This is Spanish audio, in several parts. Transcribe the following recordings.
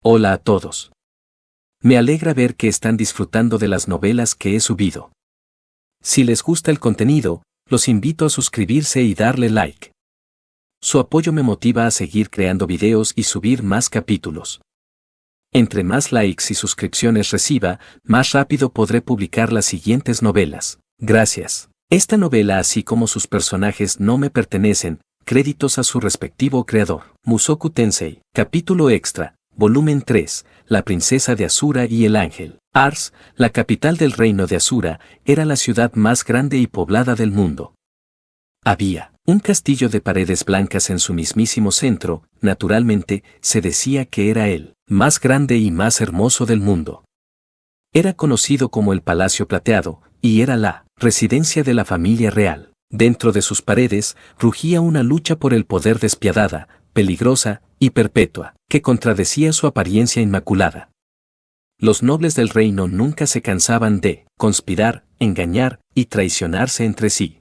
Hola a todos. Me alegra ver que están disfrutando de las novelas que he subido. Si les gusta el contenido, los invito a suscribirse y darle like. Su apoyo me motiva a seguir creando videos y subir más capítulos. Entre más likes y suscripciones reciba, más rápido podré publicar las siguientes novelas. Gracias. Esta novela, así como sus personajes, no me pertenecen, créditos a su respectivo creador. Mushoku Tensei, capítulo extra, volumen 3, La princesa de Asura y el ángel. Ars, la capital del reino de Asura, era la ciudad más grande y poblada del mundo. Había un castillo de paredes blancas en su mismísimo centro. Naturalmente, se decía que era el más grande y más hermoso del mundo. Era conocido como el Palacio Plateado, y era la residencia de la familia real. Dentro de sus paredes, rugía una lucha por el poder despiadada, peligrosa y perpetua, que contradecía su apariencia inmaculada. Los nobles del reino nunca se cansaban de conspirar, engañar y traicionarse entre sí.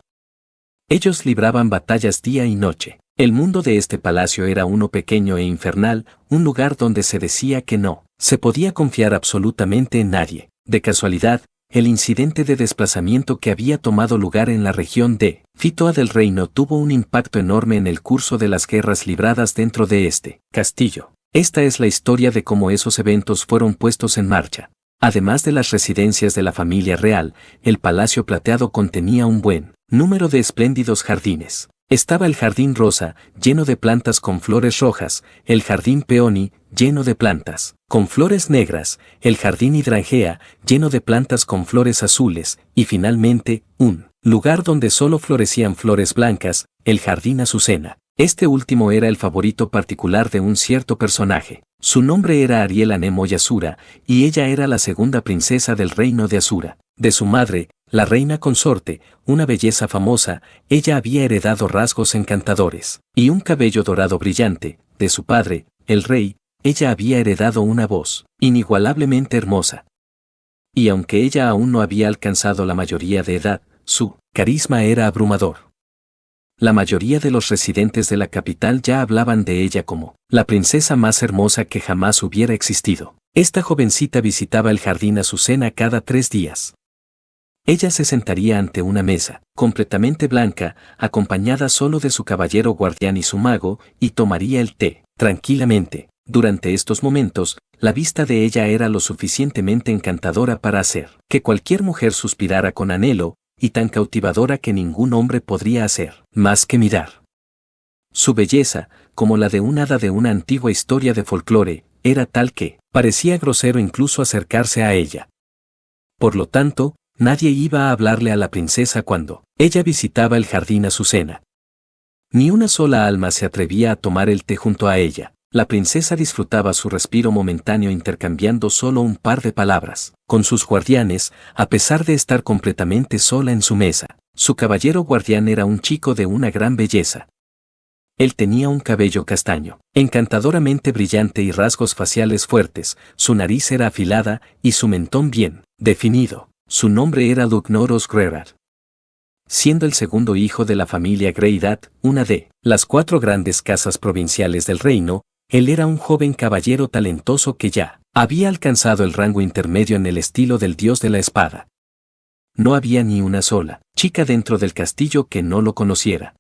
Ellos libraban batallas día y noche. El mundo de este palacio era uno pequeño e infernal, un lugar donde se decía que no se podía confiar absolutamente en nadie. De casualidad, el incidente de desplazamiento que había tomado lugar en la región de Fitoa del reino tuvo un impacto enorme en el curso de las guerras libradas dentro de este castillo. Esta es la historia de cómo esos eventos fueron puestos en marcha. Además de las residencias de la familia real, el Palacio Plateado contenía un buen número de espléndidos jardines. Estaba el jardín rosa, lleno de plantas con flores rojas, el jardín peony, lleno de plantas con flores negras, el jardín hidrangea, lleno de plantas con flores azules, y finalmente, un lugar donde solo florecían flores blancas, el jardín azucena. Este último era el favorito particular de un cierto personaje. Su nombre era Ariel Nemo Asura, y ella era la segunda princesa del reino de Asura. De su madre, la reina consorte, una belleza famosa, ella había heredado rasgos encantadores y un cabello dorado brillante. De su padre, el rey, ella había heredado una voz inigualablemente hermosa. Y aunque ella aún no había alcanzado la mayoría de edad, su carisma era abrumador. La mayoría de los residentes de la capital ya hablaban de ella como la princesa más hermosa que jamás hubiera existido. Esta jovencita visitaba el jardín Azucena cada 3 días. Ella se sentaría ante una mesa, completamente blanca, acompañada solo de su caballero guardián y su mago, y tomaría el té, tranquilamente. Durante estos momentos, la vista de ella era lo suficientemente encantadora para hacer que cualquier mujer suspirara con anhelo, y tan cautivadora que ningún hombre podría hacer más que mirar. Su belleza, como la de un hada de una antigua historia de folclore, era tal que parecía grosero incluso acercarse a ella. Por lo tanto, nadie iba a hablarle a la princesa cuando ella visitaba el jardín Azucena. Ni una sola alma se atrevía a tomar el té junto a ella. La princesa disfrutaba su respiro momentáneo intercambiando solo un par de palabras con sus guardianes, a pesar de estar completamente sola en su mesa. Su caballero guardián era un chico de una gran belleza. Él tenía un cabello castaño, encantadoramente brillante y rasgos faciales fuertes, su nariz era afilada y su mentón bien definido. Su nombre era Lugnoros Grerard. Siendo el segundo hijo de la familia Greidat, una de las 4 grandes casas provinciales del reino, él era un joven caballero talentoso que ya había alcanzado el rango intermedio en el estilo del dios de la espada. No había ni una sola chica dentro del castillo que no lo conociera.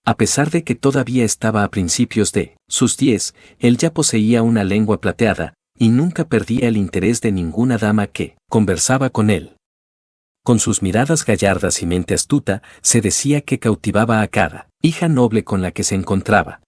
A pesar de que todavía estaba a principios de sus 10, él ya poseía una lengua plateada, y nunca perdía el interés de ninguna dama que conversaba con él. Con sus miradas gallardas y mente astuta, se decía que cautivaba a cada hija noble con la que se encontraba.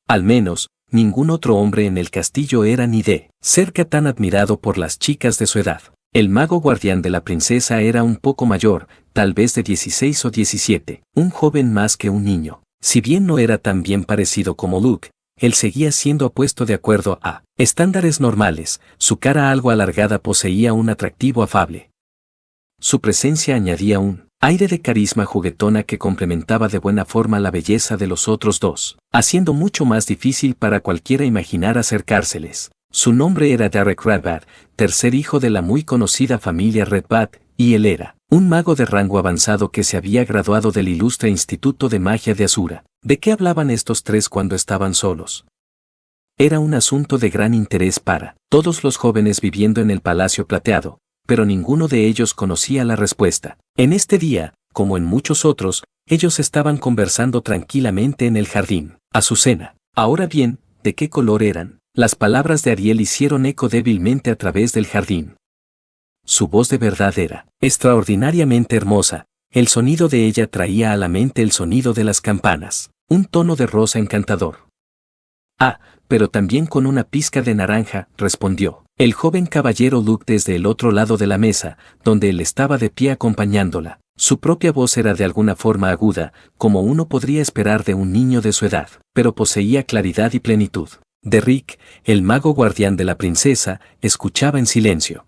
Al menos, ningún otro hombre en el castillo era ni de cerca tan admirado por las chicas de su edad. El mago guardián de la princesa era un poco mayor, tal vez de 16 o 17, un joven más que un niño. Si bien no era tan bien parecido como Luke, él seguía siendo apuesto de acuerdo a estándares normales, su cara algo alargada poseía un atractivo afable. Su presencia añadía un aire de carisma juguetona que complementaba de buena forma la belleza de los otros dos, haciendo mucho más difícil para cualquiera imaginar acercárseles. Su nombre era Derek Redbad, tercer hijo de la muy conocida familia Redbad, y él era un mago de rango avanzado que se había graduado del ilustre Instituto de Magia de Asura. ¿De qué hablaban estos tres cuando estaban solos? Era un asunto de gran interés para todos los jóvenes viviendo en el Palacio Plateado, pero ninguno de ellos conocía la respuesta. En este día, como en muchos otros, ellos estaban conversando tranquilamente en el jardín. Azucena. Ahora bien, ¿de qué color eran? Las palabras de Ariel hicieron eco débilmente a través del jardín. Su voz de verdad era extraordinariamente hermosa. El sonido de ella traía a la mente el sonido de las campanas, un tono de rosa encantador. Ah, pero también con una pizca de naranja, respondió el joven caballero Luke desde el otro lado de la mesa, donde él estaba de pie acompañándola. Su propia voz era de alguna forma aguda, como uno podría esperar de un niño de su edad, pero poseía claridad y plenitud. Derrick, el mago guardián de la princesa, escuchaba en silencio.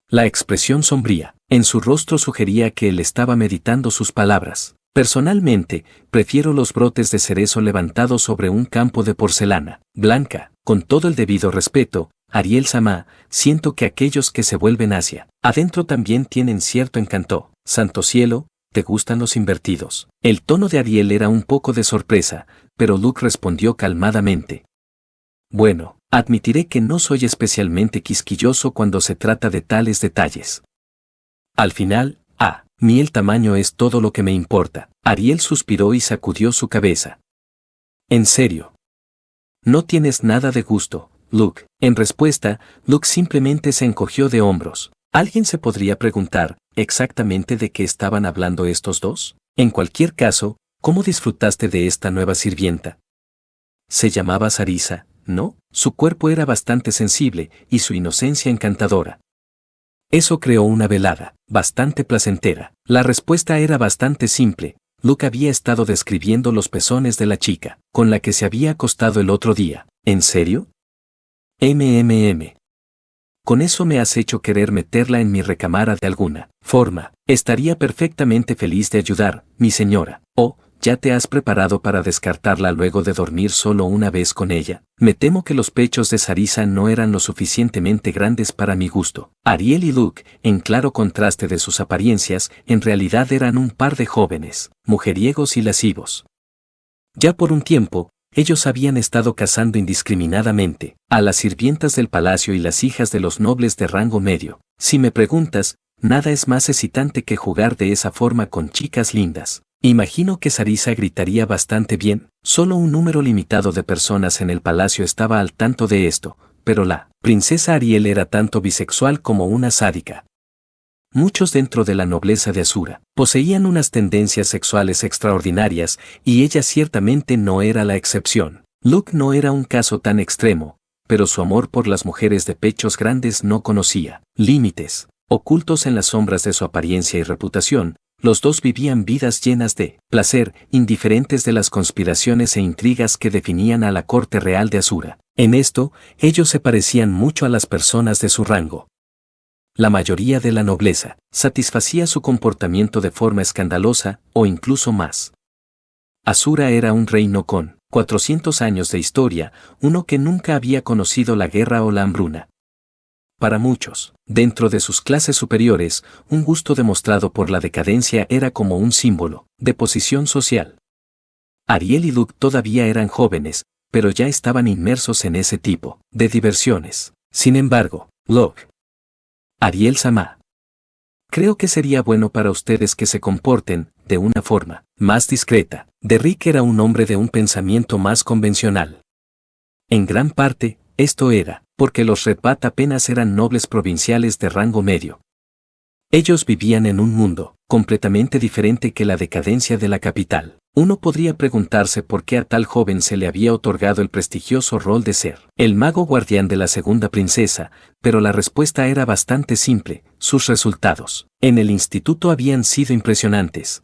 La expresión sombría en su rostro sugería que él estaba meditando sus palabras. Personalmente, prefiero los brotes de cerezo levantados sobre un campo de porcelana blanca. Con todo el debido respeto, Ariel Sama, siento que aquellos que se vuelven hacia adentro también tienen cierto encanto. Santo cielo, ¿te gustan los invertidos? El tono de Ariel era un poco de sorpresa, pero Luke respondió calmadamente. Bueno, admitiré que no soy especialmente quisquilloso cuando se trata de tales detalles. Al final, ni el tamaño es todo lo que me importa. Ariel suspiró y sacudió su cabeza. ¿En serio? No tienes nada de gusto, Luke. En respuesta, Luke simplemente se encogió de hombros. ¿Alguien se podría preguntar exactamente de qué estaban hablando estos dos? En cualquier caso, ¿cómo disfrutaste de esta nueva sirvienta? Se llamaba Sarisa, ¿no? Su cuerpo era bastante sensible y su inocencia encantadora. Eso creó una velada bastante placentera. La respuesta era bastante simple. Luke había estado describiendo los pezones de la chica con la que se había acostado el otro día. ¿En serio? Con eso me has hecho querer meterla en mi recámara de alguna forma. Estaría perfectamente feliz de ayudar, mi señora. Oh, ¿ya te has preparado para descartarla luego de dormir solo una vez con ella? Me temo que los pechos de Sarisa no eran lo suficientemente grandes para mi gusto. Ariel y Luke, en claro contraste de sus apariencias, en realidad eran un par de jóvenes, mujeriegos y lascivos. Ya por un tiempo, ellos habían estado cazando indiscriminadamente a las sirvientas del palacio y las hijas de los nobles de rango medio. Si me preguntas, nada es más excitante que jugar de esa forma con chicas lindas. Imagino que Sarisa gritaría bastante bien. Solo un número limitado de personas en el palacio estaba al tanto de esto, pero la princesa Ariel era tanto bisexual como una sádica. Muchos dentro de la nobleza de Asura poseían unas tendencias sexuales extraordinarias, y ella ciertamente no era la excepción. Luke no era un caso tan extremo, pero su amor por las mujeres de pechos grandes no conocía límites. Ocultos en las sombras de su apariencia y reputación, los dos vivían vidas llenas de placer, indiferentes de las conspiraciones e intrigas que definían a la corte real de Asura. En esto, ellos se parecían mucho a las personas de su rango. La mayoría de la nobleza satisfacía su comportamiento de forma escandalosa, o incluso más. Asura era un reino con 400 años de historia, uno que nunca había conocido la guerra o la hambruna. Para muchos, dentro de sus clases superiores, un gusto demostrado por la decadencia era como un símbolo de posición social. Ariel y Luke todavía eran jóvenes, pero ya estaban inmersos en ese tipo de diversiones. Sin embargo, Luke, Ariel Sama, creo que sería bueno para ustedes que se comporten de una forma más discreta. Derrick era un hombre de un pensamiento más convencional. En gran parte, esto era porque los Redbat apenas eran nobles provinciales de rango medio. Ellos vivían en un mundo completamente diferente que la decadencia de la capital. Uno podría preguntarse por qué a tal joven se le había otorgado el prestigioso rol de ser el mago guardián de la segunda princesa, pero la respuesta era bastante simple. Sus resultados en el instituto habían sido impresionantes.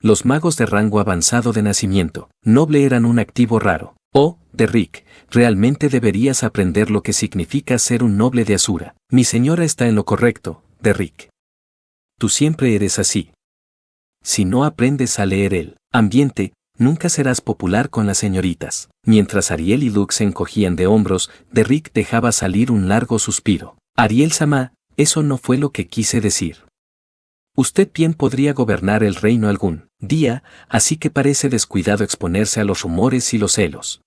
Los magos de rango avanzado de nacimiento noble eran un activo raro. Oh, Derrick, realmente deberías aprender lo que significa ser un noble de Asura. Mi señora está en lo correcto, Derrick. Tú siempre eres así. Si no aprendes a leer el ambiente, nunca serás popular con las señoritas. Mientras Ariel y Luke se encogían de hombros, Derrick dejaba salir un largo suspiro. Ariel Sama, eso no fue lo que quise decir. Usted bien podría gobernar el reino algún día, así que parece descuidado exponerse a los rumores y los celos.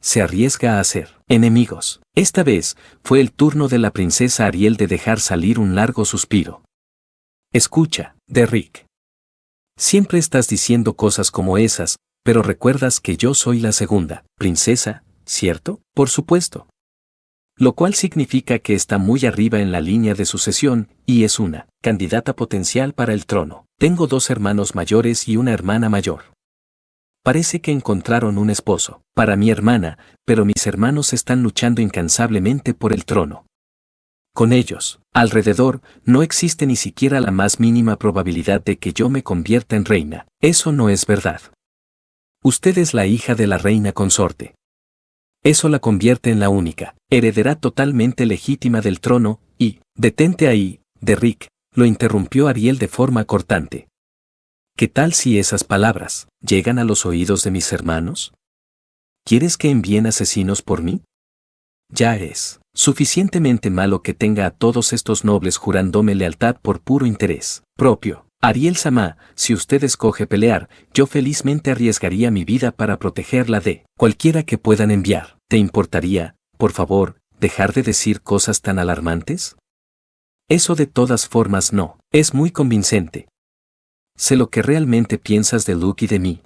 se arriesga a hacer enemigos. Esta vez, fue el turno de la princesa Ariel de dejar salir un largo suspiro. Escucha, Derrick. Siempre estás diciendo cosas como esas, pero recuerdas que yo soy la segunda princesa, ¿cierto? Por supuesto. Lo cual significa que está muy arriba en la línea de sucesión, y es una candidata potencial para el trono. Tengo 2 hermanos mayores y una hermana mayor. Parece que encontraron un esposo para mi hermana, pero mis hermanos están luchando incansablemente por el trono. Con ellos, alrededor, no existe ni siquiera la más mínima probabilidad de que yo me convierta en reina. Eso no es verdad. Usted es la hija de la reina consorte. Eso la convierte en la única heredera totalmente legítima del trono, y, detente ahí, Derrick, lo interrumpió Ariel de forma cortante. ¿Qué tal si esas palabras llegan a los oídos de mis hermanos? ¿Quieres que envíen asesinos por mí? Ya es suficientemente malo que tenga a todos estos nobles jurándome lealtad por puro interés propio. Ariel Samá, si usted escoge pelear, yo felizmente arriesgaría mi vida para protegerla de cualquiera que puedan enviar. ¿Te importaría, por favor, dejar de decir cosas tan alarmantes? Eso de todas formas no es muy convincente. Sé lo que realmente piensas de Luke y de mí.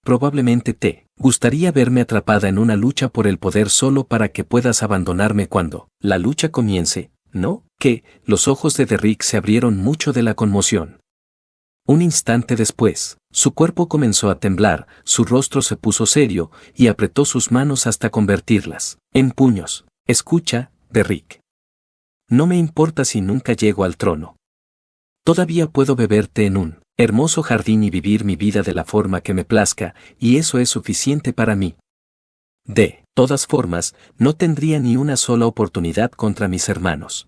Probablemente te gustaría verme atrapada en una lucha por el poder solo para que puedas abandonarme cuando la lucha comience, ¿no? Que los ojos de Derrick se abrieron mucho de la conmoción. Un instante después, su cuerpo comenzó a temblar, su rostro se puso serio y apretó sus manos hasta convertirlas en puños. Escucha, Derrick. No me importa si nunca llego al trono. Todavía puedo beberte en un hermoso jardín y vivir mi vida de la forma que me plazca, y eso es suficiente para mí. De todas formas, no tendría ni una sola oportunidad contra mis hermanos.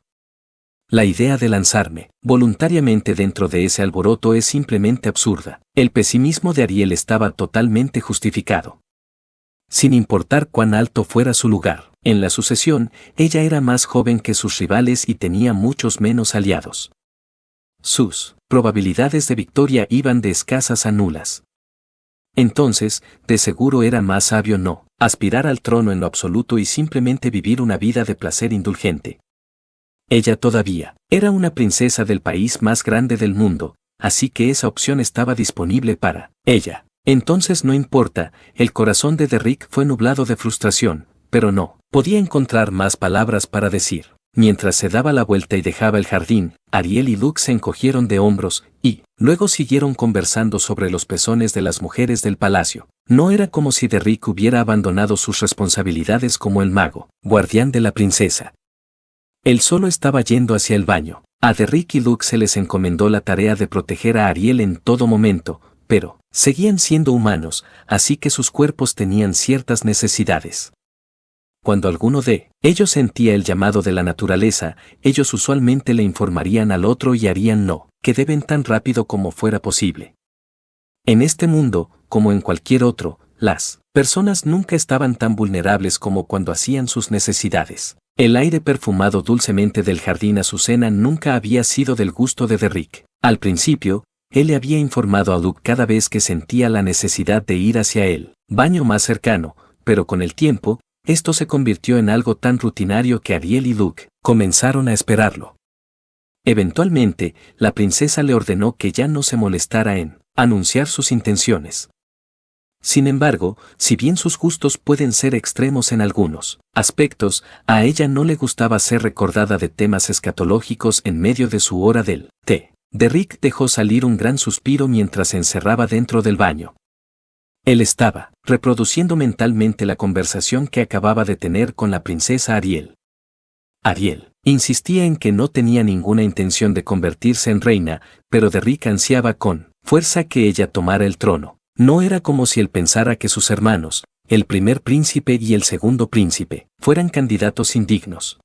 La idea de lanzarme voluntariamente dentro de ese alboroto es simplemente absurda. El pesimismo de Ariel estaba totalmente justificado. Sin importar cuán alto fuera su lugar en la sucesión, ella era más joven que sus rivales y tenía muchos menos aliados. Sus probabilidades de victoria iban de escasas a nulas. Entonces, de seguro era más sabio no aspirar al trono en lo absoluto y simplemente vivir una vida de placer indulgente. Ella todavía era una princesa del país más grande del mundo, así que esa opción estaba disponible para ella. Entonces no importa, el corazón de Derrick fue nublado de frustración, pero no podía encontrar más palabras para decir. Mientras se daba la vuelta y dejaba el jardín, Ariel y Luke se encogieron de hombros, y luego siguieron conversando sobre los pezones de las mujeres del palacio. No era como si Derrick hubiera abandonado sus responsabilidades como el mago, guardián de la princesa. Él solo estaba yendo hacia el baño. A Derrick y Luke se les encomendó la tarea de proteger a Ariel en todo momento, pero seguían siendo humanos, así que sus cuerpos tenían ciertas necesidades. Cuando alguno de ellos sentía el llamado de la naturaleza, ellos usualmente le informarían al otro y harían lo que deben tan rápido como fuera posible. En este mundo, como en cualquier otro, las personas nunca estaban tan vulnerables como cuando hacían sus necesidades. El aire perfumado dulcemente del jardín Azucena nunca había sido del gusto de Derrick. Al principio, él le había informado a Luke cada vez que sentía la necesidad de ir hacia el baño más cercano, pero con el tiempo, esto se convirtió en algo tan rutinario que Ariel y Luke comenzaron a esperarlo. Eventualmente, la princesa le ordenó que ya no se molestara en anunciar sus intenciones. Sin embargo, si bien sus gustos pueden ser extremos en algunos aspectos, a ella no le gustaba ser recordada de temas escatológicos en medio de su hora del té. Derrick dejó salir un gran suspiro mientras se encerraba dentro del baño. Él estaba reproduciendo mentalmente la conversación que acababa de tener con la princesa Ariel. Ariel insistía en que no tenía ninguna intención de convertirse en reina, pero Derrick ansiaba con fuerza que ella tomara el trono. No era como si él pensara que sus hermanos, el primer príncipe y el segundo príncipe, fueran candidatos indignos.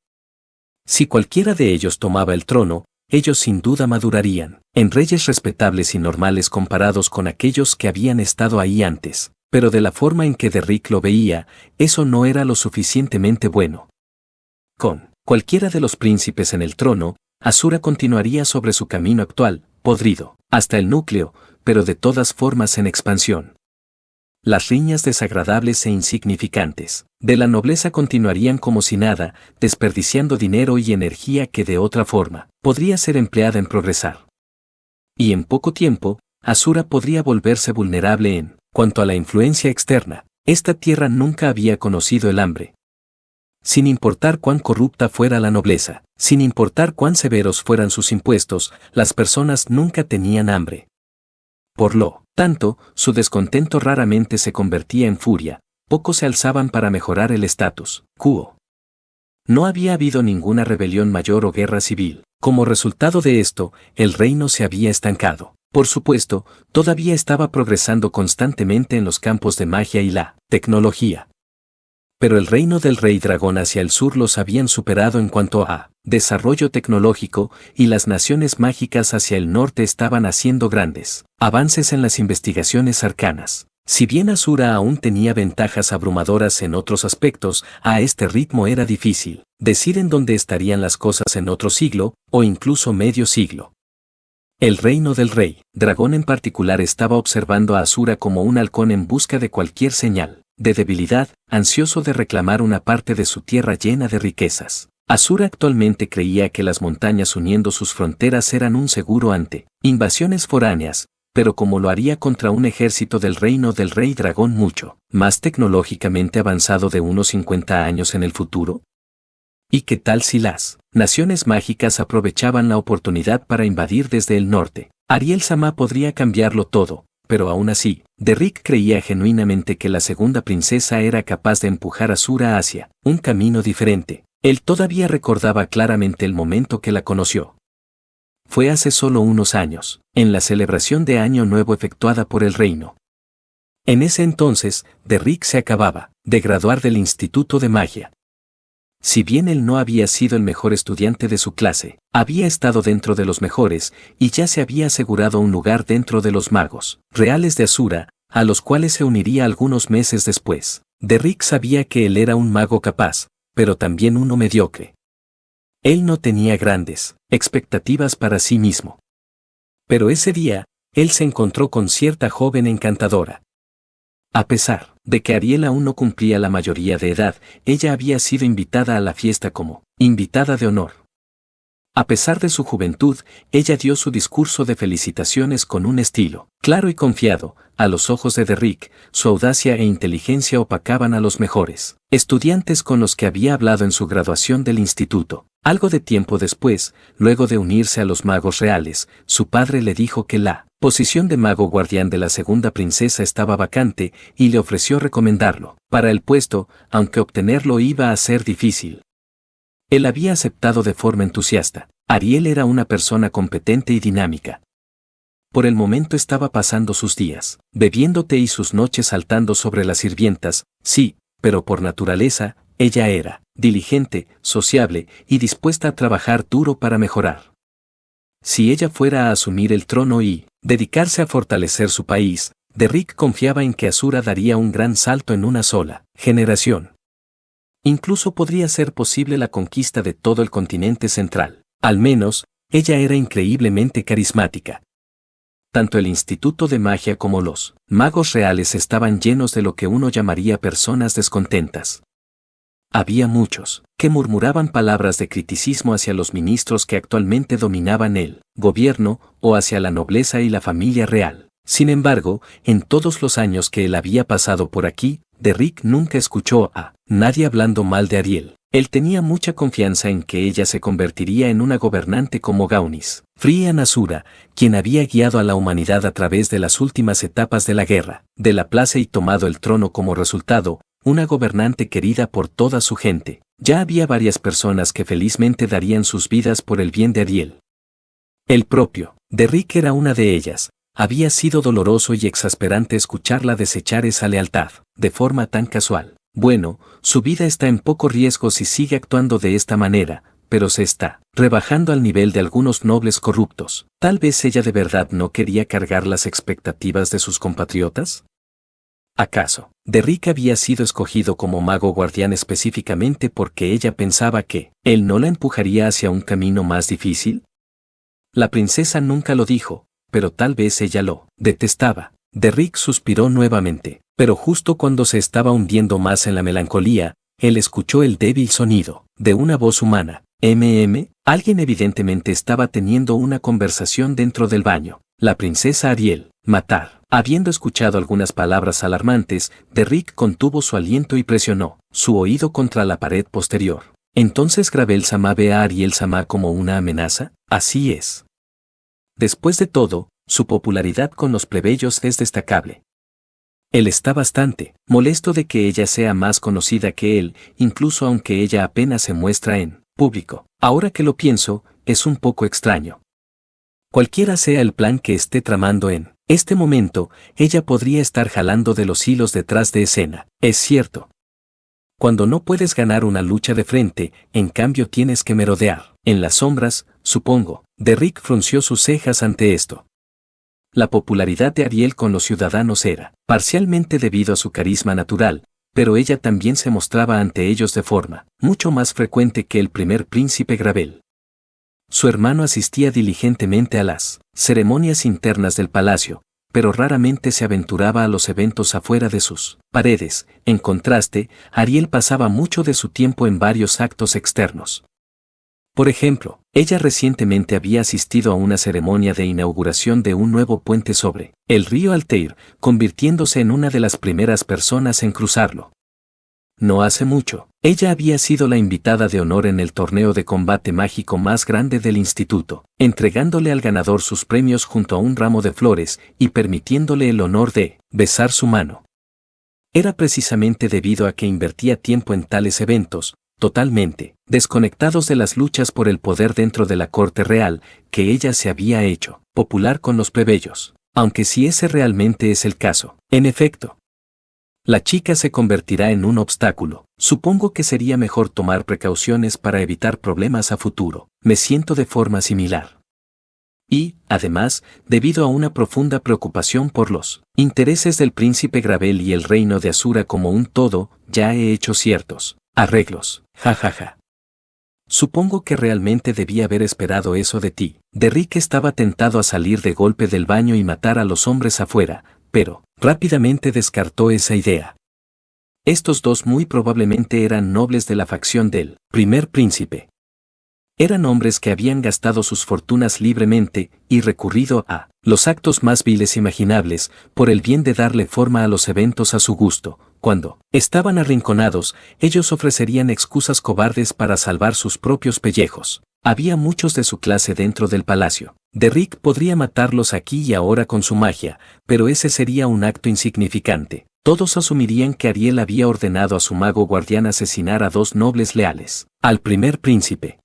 Si cualquiera de ellos tomaba el trono, ellos sin duda madurarían en reyes respetables y normales comparados con aquellos que habían estado ahí antes, pero de la forma en que Derrick lo veía, eso no era lo suficientemente bueno. Con cualquiera de los príncipes en el trono, Azura continuaría sobre su camino actual, podrido, hasta el núcleo, pero de todas formas en expansión. las riñas desagradables e insignificantes de la nobleza continuarían como si nada, desperdiciando dinero y energía que de otra forma podría ser empleada en progresar. Y en poco tiempo, Asura podría volverse vulnerable en cuanto a la influencia externa. Esta tierra nunca había conocido el hambre. Sin importar cuán corrupta fuera la nobleza, sin importar cuán severos fueran sus impuestos, las personas nunca tenían hambre. Por lo tanto, su descontento raramente se convertía en furia, pocos se alzaban para mejorar el status quo. No había habido ninguna rebelión mayor o guerra civil. Como resultado de esto, el reino se había estancado. Por supuesto, todavía estaba progresando constantemente en los campos de magia y la tecnología. Pero el reino del rey dragón hacia el sur los habían superado en cuanto a desarrollo tecnológico, y las naciones mágicas hacia el norte estaban haciendo grandes avances en las investigaciones arcanas. Si bien Asura aún tenía ventajas abrumadoras en otros aspectos, a este ritmo era difícil decir en dónde estarían las cosas en otro siglo, o incluso medio siglo. El reino del rey dragón en particular estaba observando a Asura como un halcón en busca de cualquier señal de debilidad, ansioso de reclamar una parte de su tierra llena de riquezas. Asura actualmente creía que las montañas uniendo sus fronteras eran un seguro ante invasiones foráneas, pero como lo haría contra un ejército del reino del rey dragón mucho más tecnológicamente avanzado de unos 50 años en el futuro. ¿Y qué tal si las naciones mágicas aprovechaban la oportunidad para invadir desde el norte? Ariel Sama podría cambiarlo todo, pero aún así, Derrick creía genuinamente que la segunda princesa era capaz de empujar a Asura hacia un camino diferente. Él todavía recordaba claramente el momento que la conoció. Fue hace solo unos años, en la celebración de Año Nuevo efectuada por el reino. En ese entonces, Derrick se acababa de graduar del Instituto de Magia. Si bien él no había sido el mejor estudiante de su clase, había estado dentro de los mejores, y ya se había asegurado un lugar dentro de los magos reales de Asura, a los cuales se uniría algunos meses después. Derrick sabía que él era un mago capaz, pero también uno mediocre. Él no tenía grandes expectativas para sí mismo. Pero ese día, él se encontró con cierta joven encantadora. A pesar de que Ariel aún no cumplía la mayoría de edad, ella había sido invitada a la fiesta como invitada de honor. A pesar de su juventud, ella dio su discurso de felicitaciones con un estilo claro y confiado. A los ojos de Derrick, su audacia e inteligencia opacaban a los mejores estudiantes con los que había hablado en su graduación del instituto. Algo de tiempo después, luego de unirse a los magos reales, su padre le dijo que la posición de mago guardián de la segunda princesa estaba vacante y le ofreció recomendarlo para el puesto, aunque obtenerlo iba a ser difícil. Él había aceptado de forma entusiasta. Ariel era una persona competente y dinámica. Por el momento estaba pasando sus días bebiendo té y sus noches saltando sobre las sirvientas, sí, pero por naturaleza, ella era diligente, sociable y dispuesta a trabajar duro para mejorar. Si ella fuera a asumir el trono y dedicarse a fortalecer su país, Derrick confiaba en que Asura daría un gran salto en una sola generación. Incluso podría ser posible la conquista de todo el continente central. Al menos, ella era increíblemente carismática. Tanto el Instituto de Magia como los magos reales estaban llenos de lo que uno llamaría personas descontentas. Había muchos que murmuraban palabras de criticismo hacia los ministros que actualmente dominaban el gobierno o hacia la nobleza y la familia real. Sin embargo, en todos los años que él había pasado por aquí, Derrick nunca escuchó a nadie hablando mal de Ariel. Él tenía mucha confianza en que ella se convertiría en una gobernante como Gaunis Frian Asura, quien había guiado a la humanidad a través de las últimas etapas de la guerra de la plaza y tomado el trono como resultado, una gobernante querida por toda su gente. Ya había varias personas que felizmente darían sus vidas por el bien de Ariel. El propio Derrick era una de ellas. Había sido doloroso y exasperante escucharla desechar esa lealtad de forma tan casual. Bueno, su vida está en poco riesgo si sigue actuando de esta manera, pero se está rebajando al nivel de algunos nobles corruptos. ¿Tal vez ella de verdad no quería cargar las expectativas de sus compatriotas? ¿Acaso Derrick había sido escogido como mago guardián específicamente porque ella pensaba que él no la empujaría hacia un camino más difícil? La princesa nunca lo dijo, pero tal vez ella lo detestaba. Derrick suspiró nuevamente, pero justo cuando se estaba hundiendo más en la melancolía, él escuchó el débil sonido de una voz humana. Alguien evidentemente estaba teniendo una conversación dentro del baño. La princesa Ariel, matar. Habiendo escuchado algunas palabras alarmantes, Derrick contuvo su aliento y presionó su oído contra la pared posterior. ¿Entonces Gravel Sama ve a Ariel Sama como una amenaza? Así es. Después de todo, su popularidad con los plebeyos es destacable. Él está bastante molesto de que ella sea más conocida que él, incluso aunque ella apenas se muestra en público. Ahora que lo pienso, es un poco extraño. Cualquiera sea el plan que esté tramando en este momento, ella podría estar jalando de los hilos detrás de escena. Es cierto. Cuando no puedes ganar una lucha de frente, en cambio tienes que merodear en las sombras, supongo. Derrick frunció sus cejas ante esto. La popularidad de Ariel con los ciudadanos era parcialmente debido a su carisma natural, pero ella también se mostraba ante ellos de forma mucho más frecuente que el primer príncipe Gravel. Su hermano asistía diligentemente a las ceremonias internas del palacio, pero raramente se aventuraba a los eventos afuera de sus paredes. En contraste, Ariel pasaba mucho de su tiempo en varios actos externos. Por ejemplo, ella recientemente había asistido a una ceremonia de inauguración de un nuevo puente sobre el río Altair, convirtiéndose en una de las primeras personas en cruzarlo. No hace mucho, ella había sido la invitada de honor en el torneo de combate mágico más grande del instituto, entregándole al ganador sus premios junto a un ramo de flores y permitiéndole el honor de besar su mano. Era precisamente debido a que invertía tiempo en tales eventos, totalmente desconectados de las luchas por el poder dentro de la corte real, que ella se había hecho popular con los plebeyos, aunque si ese realmente es el caso. En efecto, la chica se convertirá en un obstáculo. Supongo que sería mejor tomar precauciones para evitar problemas a futuro. Me siento de forma similar. Y, además, debido a una profunda preocupación por los intereses del príncipe Gravel y el reino de Asura como un todo, ya he hecho ciertos arreglos. Jajaja. Supongo que realmente debí haber esperado eso de ti. Derrick estaba tentado a salir de golpe del baño y matar a los hombres afuera, pero rápidamente descartó esa idea. Estos dos muy probablemente eran nobles de la facción del primer príncipe. Eran hombres que habían gastado sus fortunas libremente y recurrido a los actos más viles imaginables por el bien de darle forma a los eventos a su gusto. Cuando estaban arrinconados, ellos ofrecerían excusas cobardes para salvar sus propios pellejos. Había muchos de su clase dentro del palacio. Derrick podría matarlos aquí y ahora con su magia, pero ese sería un acto insignificante. Todos asumirían que Ariel había ordenado a su mago guardián asesinar a dos nobles leales al primer príncipe.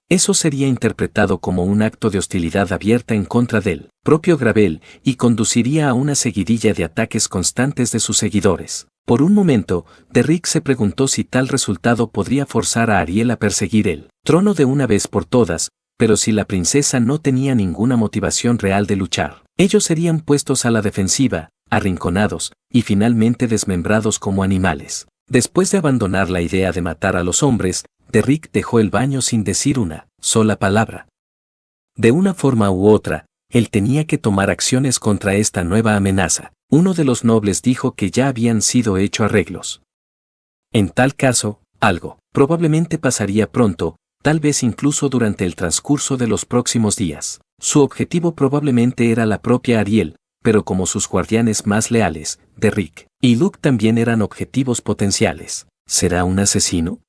Eso sería interpretado como un acto de hostilidad abierta en contra del propio Gravel y conduciría a una seguidilla de ataques constantes de sus seguidores. Por un momento, Derrick se preguntó si tal resultado podría forzar a Ariel a perseguir el trono de una vez por todas, pero si la princesa no tenía ninguna motivación real de luchar, ellos serían puestos a la defensiva, arrinconados y finalmente desmembrados como animales. Después de abandonar la idea de matar a los hombres, Derrick dejó el baño sin decir una sola palabra. De una forma u otra, él tenía que tomar acciones contra esta nueva amenaza. Uno de los nobles dijo que ya habían sido hecho arreglos. En tal caso, algo probablemente pasaría pronto, tal vez incluso durante el transcurso de los próximos días. Su objetivo probablemente era la propia Ariel, pero como sus guardianes más leales, Derrick y Luke también eran objetivos potenciales. ¿Será un asesino?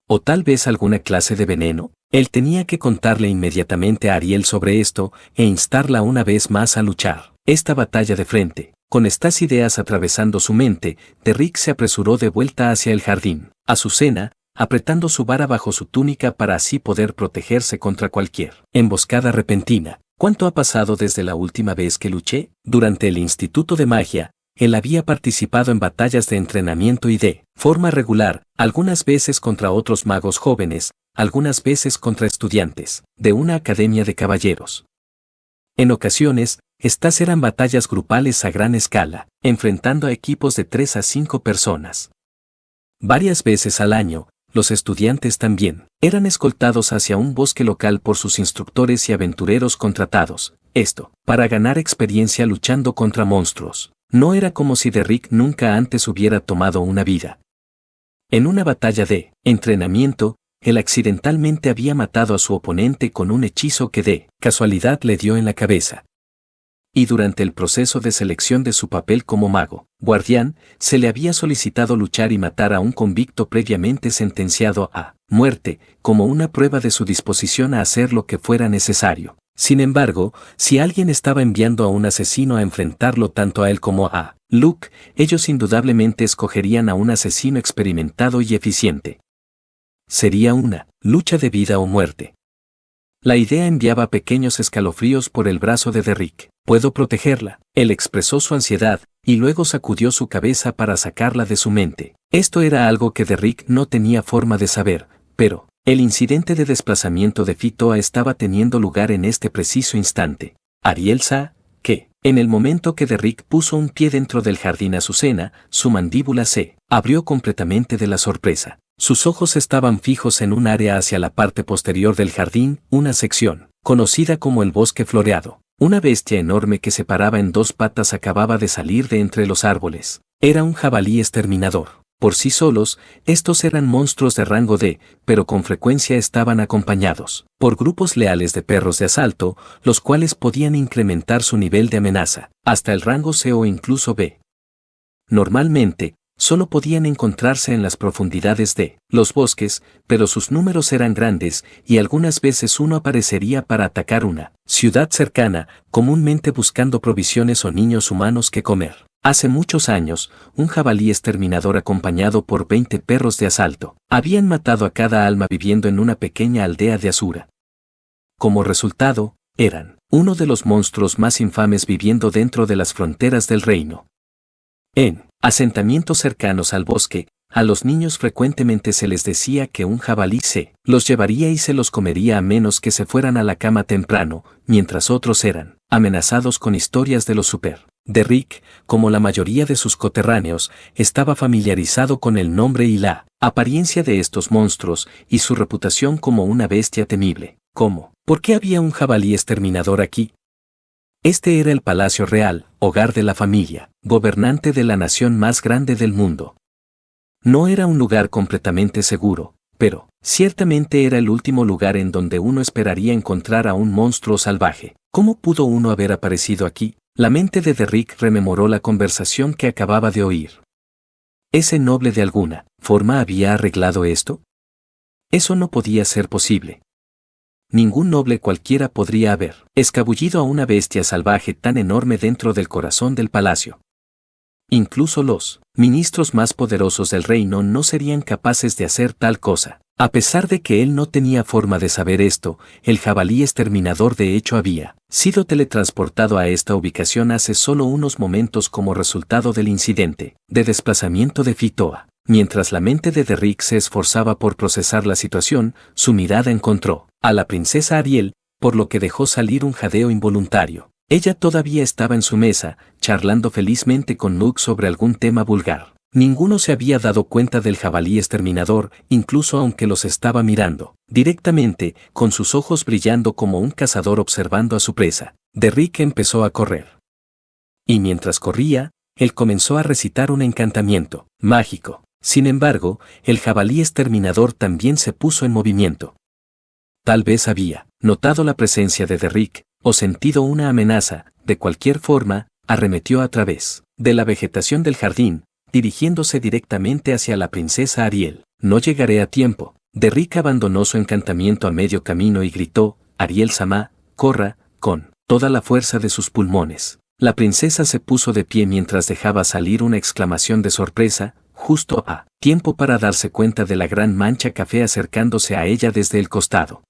¿O tal vez alguna clase de veneno? Él tenía que contarle inmediatamente a Ariel sobre esto e instarla una vez más a luchar esta batalla de frente. Con estas ideas atravesando su mente, Derrick se apresuró de vuelta hacia el jardín, Azucena, apretando su vara bajo su túnica para así poder protegerse contra cualquier emboscada repentina. ¿Cuánto ha pasado desde la última vez que luché? Durante el Instituto de Magia, él había participado en batallas de entrenamiento y de forma regular, algunas veces contra otros magos jóvenes, algunas veces contra estudiantes de una academia de caballeros. En ocasiones, estas eran batallas grupales a gran escala, enfrentando a equipos de 3 a 5 personas. Varias veces al año, los estudiantes también eran escoltados hacia un bosque local por sus instructores y aventureros contratados. esto, para ganar experiencia luchando contra monstruos. No era como si Derrick nunca antes hubiera tomado una vida. En una batalla de entrenamiento, él accidentalmente había matado a su oponente con un hechizo que de casualidad le dio en la cabeza. Y durante el proceso de selección de su papel como mago, guardián, se le había solicitado luchar y matar a un convicto previamente sentenciado a muerte, como una prueba de su disposición a hacer lo que fuera necesario. Sin embargo, si alguien estaba enviando a un asesino a enfrentarlo tanto a él como a Luke, ellos indudablemente escogerían a un asesino experimentado y eficiente. Sería una lucha de vida o muerte. La idea enviaba pequeños escalofríos por el brazo de Derrick. «Puedo protegerla». Él expresó su ansiedad, y luego sacudió su cabeza para sacarla de su mente. Esto era algo que Derrick no tenía forma de saber, pero el incidente de desplazamiento de Fitoa estaba teniendo lugar en este preciso instante. Ariel Sa, que, en el momento que Derrick puso un pie dentro del jardín Azucena, su mandíbula se abrió completamente de la sorpresa. Sus ojos estaban fijos en un área hacia la parte posterior del jardín, una sección, conocida como el bosque floreado. Una bestia enorme que se paraba en dos patas acababa de salir de entre los árboles. Era un jabalí exterminador. Por sí solos, estos eran monstruos de rango D, pero con frecuencia estaban acompañados por grupos leales de perros de asalto, los cuales podían incrementar su nivel de amenaza, hasta el rango C o incluso B. Normalmente, solo podían encontrarse en las profundidades de los bosques, pero sus números eran grandes y algunas veces uno aparecería para atacar una ciudad cercana, comúnmente buscando provisiones o niños humanos que comer. Hace muchos años, un jabalí exterminador acompañado por 20 perros de asalto habían matado a cada alma viviendo en una pequeña aldea de Asura. Como resultado, eran uno de los monstruos más infames viviendo dentro de las fronteras del reino. En asentamientos cercanos al bosque, a los niños frecuentemente se les decía que un jabalí se los llevaría y se los comería a menos que se fueran a la cama temprano, mientras otros eran amenazados con historias de los super. Derrick, como la mayoría de sus coterráneos, estaba familiarizado con el nombre y la apariencia de estos monstruos y su reputación como una bestia temible. ¿Cómo? ¿Por qué había un jabalí exterminador aquí? Este era el Palacio Real, hogar de la familia, gobernante de la nación más grande del mundo. No era un lugar completamente seguro, pero ciertamente era el último lugar en donde uno esperaría encontrar a un monstruo salvaje. ¿Cómo pudo uno haber aparecido aquí? La mente de Derrick rememoró la conversación que acababa de oír. ¿Ese noble de alguna forma había arreglado esto? Eso no podía ser posible. Ningún noble cualquiera podría haber escabullido a una bestia salvaje tan enorme dentro del corazón del palacio. Incluso los ministros más poderosos del reino no serían capaces de hacer tal cosa. A pesar de que él no tenía forma de saber esto, el jabalí exterminador de hecho había sido teletransportado a esta ubicación hace solo unos momentos como resultado del incidente de desplazamiento de Fitoa. Mientras la mente de Derrick se esforzaba por procesar la situación, su mirada encontró a la princesa Ariel, por lo que dejó salir un jadeo involuntario. Ella todavía estaba en su mesa, charlando felizmente con Luke sobre algún tema vulgar. Ninguno se había dado cuenta del jabalí exterminador, incluso aunque los estaba mirando directamente, con sus ojos brillando como un cazador observando a su presa. Derrick empezó a correr. Y mientras corría, él comenzó a recitar un encantamiento mágico. Sin embargo, el jabalí exterminador también se puso en movimiento. Tal vez había notado la presencia de Derrick, o sentido una amenaza. De cualquier forma, arremetió a través de la vegetación del jardín, dirigiéndose directamente hacia la princesa Ariel. No llegaré a tiempo. Derrick abandonó su encantamiento a medio camino y gritó: Ariel Sama, corra, con toda la fuerza de sus pulmones. La princesa se puso de pie mientras dejaba salir una exclamación de sorpresa, justo a tiempo para darse cuenta de la gran mancha café acercándose a ella desde el costado.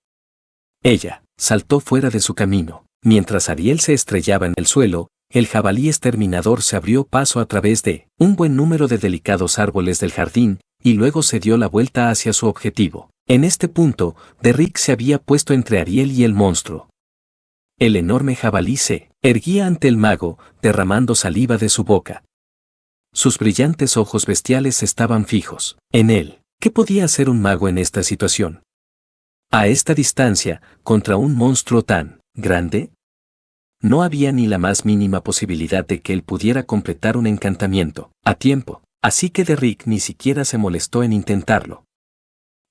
Ella saltó fuera de su camino. Mientras Ariel se estrellaba en el suelo, el jabalí exterminador se abrió paso a través de un buen número de delicados árboles del jardín, y luego se dio la vuelta hacia su objetivo. En este punto, Derrick se había puesto entre Ariel y el monstruo. El enorme jabalí se erguía ante el mago, derramando saliva de su boca. Sus brillantes ojos bestiales estaban fijos en él. ¿Qué podía hacer un mago en esta situación? A esta distancia, contra un monstruo tan grande. No había ni la más mínima posibilidad de que él pudiera completar un encantamiento a tiempo, así que Derrick ni siquiera se molestó en intentarlo.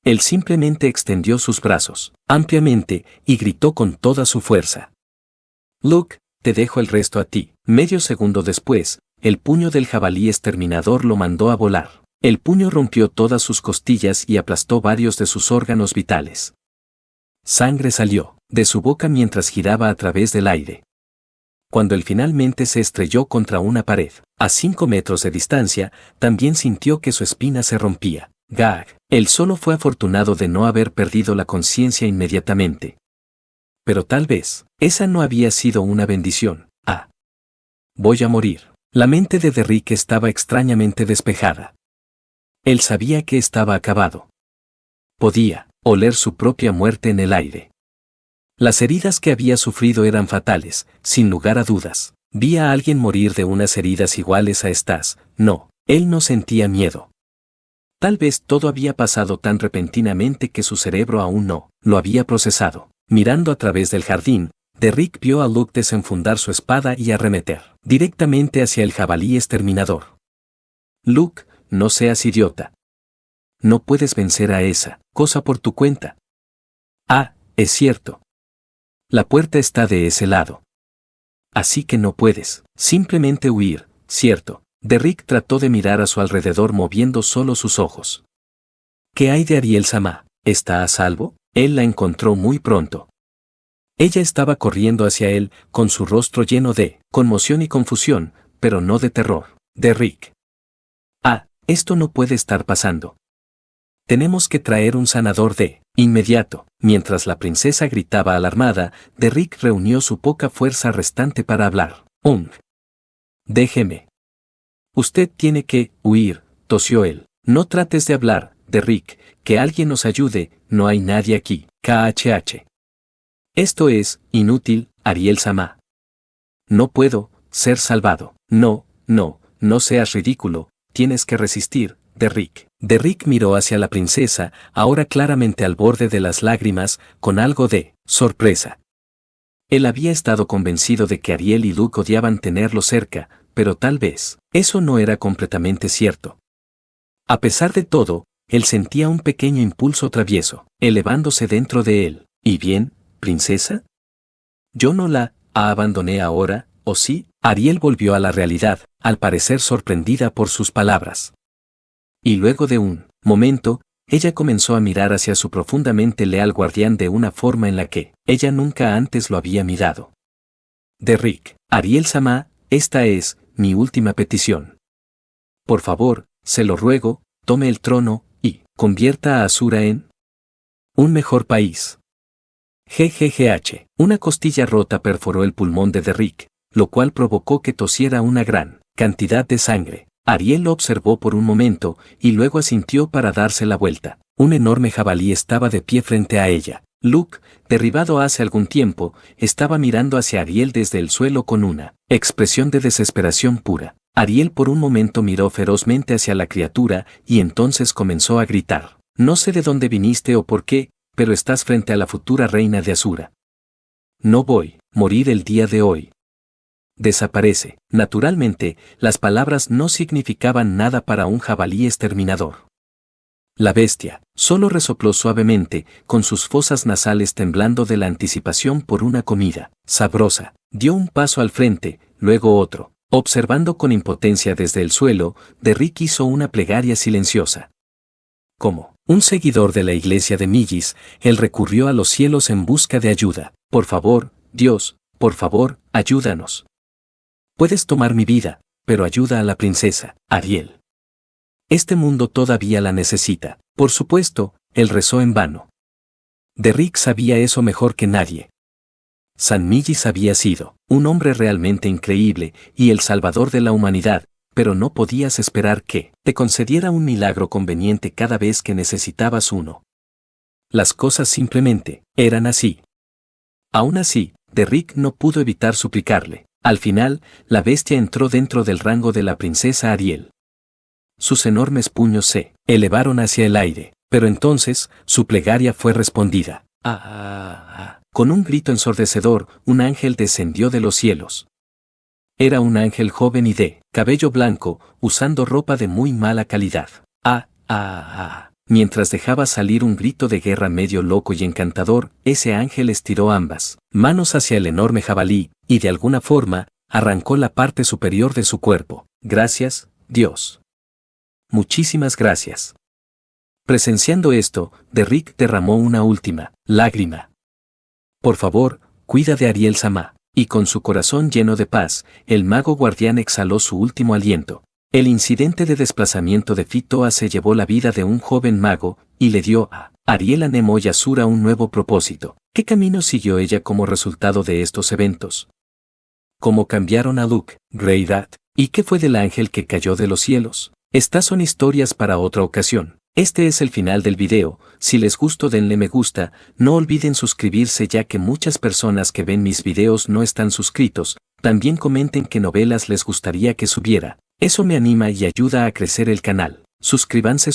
Él simplemente extendió sus brazos ampliamente y gritó con toda su fuerza. Luke, te dejo el resto a ti. Medio segundo después, el puño del jabalí exterminador lo mandó a volar. El puño rompió todas sus costillas y aplastó varios de sus órganos vitales. Sangre salió de su boca mientras giraba a través del aire. Cuando él finalmente se estrelló contra una pared, a 5 metros de distancia, también sintió que su espina se rompía. Gag. Él solo fue afortunado de no haber perdido la conciencia inmediatamente. Pero tal vez, esa no había sido una bendición. Voy a morir. La mente de Derrick estaba extrañamente despejada. Él sabía que estaba acabado. Podía oler su propia muerte en el aire. Las heridas que había sufrido eran fatales, sin lugar a dudas. Vi a alguien morir de unas heridas iguales a estas. No, él no sentía miedo. Tal vez todo había pasado tan repentinamente que su cerebro aún no lo había procesado. Mirando a través del jardín, Derrick vio a Luke desenfundar su espada y arremeter directamente hacia el jabalí exterminador. Luke, no seas idiota. No puedes vencer a esa cosa por tu cuenta. Es cierto. La puerta está de ese lado. Así que no puedes simplemente huir, ¿cierto? Derrick trató de mirar a su alrededor moviendo solo sus ojos. ¿Qué hay de Ariel Sama? ¿Está a salvo? Él la encontró muy pronto. Ella estaba corriendo hacia él, con su rostro lleno de conmoción y confusión, pero no de terror. Derrick. Esto no puede estar pasando. Tenemos que traer un sanador de inmediato. Mientras la princesa gritaba alarmada, Derrick reunió su poca fuerza restante para hablar. Déjeme. Usted tiene que huir, tosió él. No trates de hablar, Derrick, que alguien nos ayude, no hay nadie aquí. KHH. Esto es inútil, Ariel Sama. No puedo ser salvado. No seas ridículo, tienes que resistir, Derrick. Derrick miró hacia la princesa, ahora claramente al borde de las lágrimas, con algo de sorpresa. Él había estado convencido de que Ariel y Luke odiaban tenerlo cerca, pero tal vez eso no era completamente cierto. A pesar de todo, él sentía un pequeño impulso travieso, elevándose dentro de él. ¿Y bien, princesa? Yo no la abandoné ahora, ¿o sí? Ariel volvió a la realidad, al parecer sorprendida por sus palabras. Y luego de un momento, ella comenzó a mirar hacia su profundamente leal guardián de una forma en la que ella nunca antes lo había mirado. Derrick, Ariel Sama, esta es mi última petición. Por favor, se lo ruego, tome el trono y convierta a Asura en un mejor país. GGGH. Una costilla rota perforó el pulmón de Derrick, lo cual provocó que tosiera una gran cantidad de sangre. Ariel lo observó por un momento y luego asintió para darse la vuelta. Un enorme jabalí estaba de pie frente a ella. Luke, derribado hace algún tiempo, estaba mirando hacia Ariel desde el suelo con una expresión de desesperación pura. Ariel por un momento miró ferozmente hacia la criatura y entonces comenzó a gritar. No sé de dónde viniste o por qué, pero estás frente a la futura reina de Asura. No voy a morir el día de hoy. Desaparece. Naturalmente, las palabras no significaban nada para un jabalí exterminador. La bestia solo resopló suavemente, con sus fosas nasales temblando de la anticipación por una comida sabrosa. Dio un paso al frente, luego otro. Observando con impotencia desde el suelo, Derrick hizo una plegaria silenciosa. Como un seguidor de la iglesia de Millis, él recurrió a los cielos en busca de ayuda. Por favor, Dios, por favor, ayúdanos. Puedes tomar mi vida, pero ayuda a la princesa, Ariel. Este mundo todavía la necesita. Por supuesto, él rezó en vano. Derrick sabía eso mejor que nadie. San Millis había sido un hombre realmente increíble y el salvador de la humanidad, pero no podías esperar que te concediera un milagro conveniente cada vez que necesitabas uno. Las cosas simplemente eran así. Aún así, Derrick no pudo evitar suplicarle. Al final, la bestia entró dentro del rango de la princesa Ariel. Sus enormes puños se elevaron hacia el aire, pero entonces, su plegaria fue respondida. Con un grito ensordecedor, un ángel descendió de los cielos. Era un ángel joven y de cabello blanco, usando ropa de muy mala calidad. Mientras dejaba salir un grito de guerra medio loco y encantador, ese ángel estiró ambas manos hacia el enorme jabalí, y de alguna forma, arrancó la parte superior de su cuerpo. Gracias, Dios. Muchísimas gracias. Presenciando esto, Derrick derramó una última lágrima. Por favor, cuida de Ariel Sama. Y con su corazón lleno de paz, el mago guardián exhaló su último aliento. El incidente de desplazamiento de Fitoa se llevó la vida de un joven mago, y le dio a Ariel Anemo y Azura un nuevo propósito. ¿Qué camino siguió ella como resultado de estos eventos? ¿Cómo cambiaron a Luke, Greyrat? ¿Y qué fue del ángel que cayó de los cielos? Estas son historias para otra ocasión. Este es el final del video. Si les gustó denle me gusta, no olviden suscribirse ya que muchas personas que ven mis videos no están suscritos. También comenten qué novelas les gustaría que subiera. Eso me anima y ayuda a crecer el canal. Suscríbanse.